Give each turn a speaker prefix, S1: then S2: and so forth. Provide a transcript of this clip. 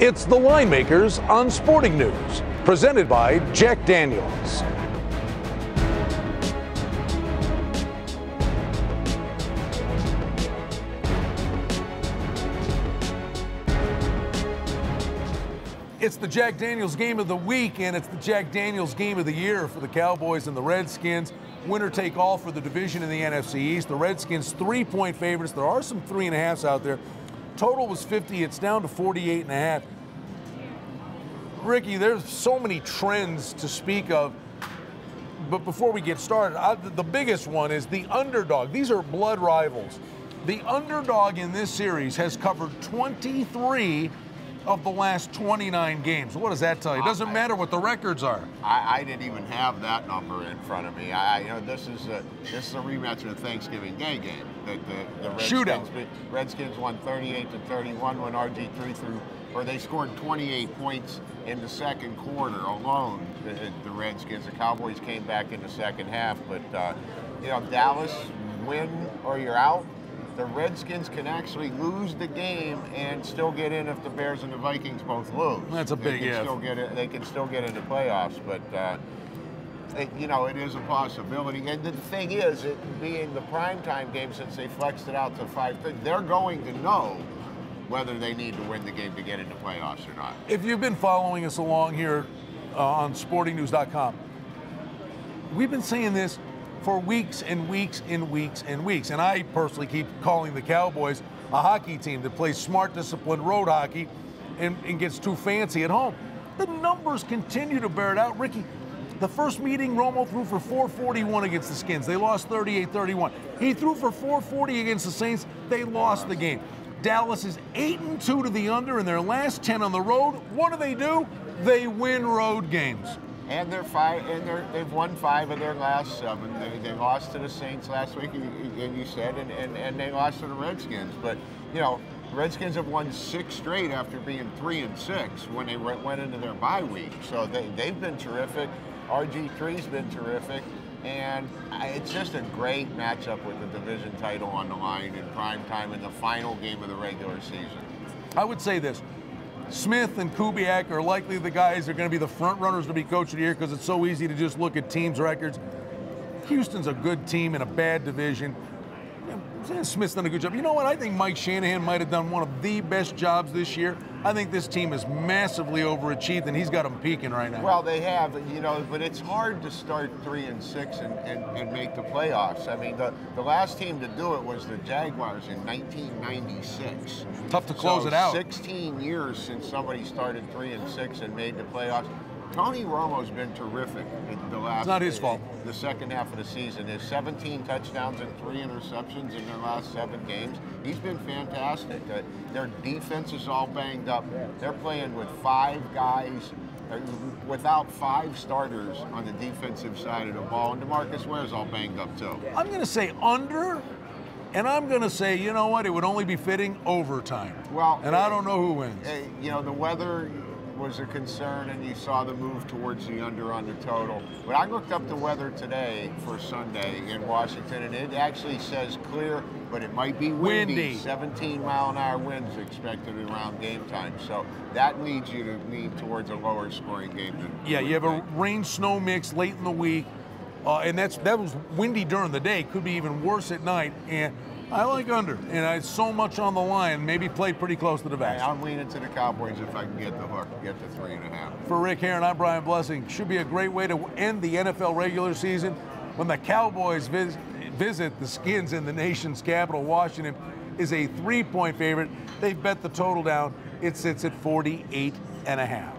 S1: It's the Line Makers on Sporting News, presented by Jack Daniels. It's the Jack Daniels game of the week, and it's the Jack Daniels game of the year for the Cowboys and the Redskins. Winner take all for the division in the NFC East. The Redskins 3-point favorites. There are some 3.5s out there. Total was 50. It's down to 48.5. Ricky, there's so many trends to speak of. But before we get started, the biggest one is the underdog. These are blood rivals. The underdog in this series has covered 23 of the last 29 games. What does that tell you? It doesn't matter what the records are.
S2: I didn't even have that number in front of me. This is a rematch of the Thanksgiving Day game. The Redskins won 38-31 when RG3 they scored 28 points in the second quarter alone. The Redskins, the Cowboys came back in the second half, but Dallas, win or you're out. The Redskins can actually lose the game and still get in if the Bears and the Vikings both lose.
S1: That's a big if.
S2: They can still get into playoffs, but it is a possibility. And the thing is, it being the primetime game, since they flexed it out to 5:30, they're going to know whether they need to win the game to get into playoffs or not.
S1: If you've been following us along here on sportingnews.com, we've been saying this for weeks and weeks and weeks and weeks. And I personally keep calling the Cowboys a hockey team that plays smart, disciplined road hockey and gets too fancy at home. The numbers continue to bear it out. Ricky, the first meeting, Romo threw for 441 against the Skins. They lost 38-31. He threw for 440 against the Saints. They lost the game. Dallas is 8-2 to the under in their last 10 on the road. What do? They win road games.
S2: And they've won 5 of their last 7. They lost to the Saints last week, you said, and they lost to the Redskins. But the Redskins have won 6 straight after being 3-6 when they went into their bye week. So they've been terrific. RG3's been terrific, and it's just a great matchup with the division title on the line in prime time in the final game of the regular season.
S1: I would say this. Smith and Kubiak are likely the guys that are going to be the front runners to be coach of the year because it's so easy to just look at teams' records. Houston's a good team in a bad division. Smith's done a good job. You know what? I think Mike Shanahan might have done one of the best jobs this year. I think this team is massively overachieved, and he's got them peaking right now.
S2: Well, they have, but it's hard to start 3-6 and make the playoffs. I mean, the last team to do it was the Jaguars in 1996.
S1: Tough to close it out.
S2: 16 years since somebody started 3-6 and made the playoffs. Tony Romo's been terrific in the last.
S1: It's not his fault.
S2: The second half of the season, his 17 touchdowns and 3 interceptions in their last 7 games. He's been fantastic. Their defense is all banged up. They're playing with 5 guys, without 5 starters on the defensive side of the ball, and DeMarcus Ware's all banged up too.
S1: I'm going to say under. And I'm going to say, you know what? It would only be fitting overtime.
S2: Well,
S1: and I don't know who wins.
S2: The weather was a concern, and you saw the move towards the under on the total. But I looked up the weather today for Sunday in Washington, and it actually says clear, but it might be windy. 17-mile-an-hour winds expected around game time. So that leads you to lean towards a lower scoring game.
S1: Yeah, you have a rain-snow mix late in the week, and that was windy during the day. Could be even worse at night. And I like under, and it's so much on the line. Maybe play pretty close to the vest.
S2: I'm leaning to the Cowboys if I can get the hook, get the 3.5.
S1: For Rick Herron, I'm Brian Blessing. Should be a great way to end the NFL regular season when the Cowboys visit the Skins in the nation's capital. Washington is a 3-point favorite. They've bet the total down. It sits at 48.5.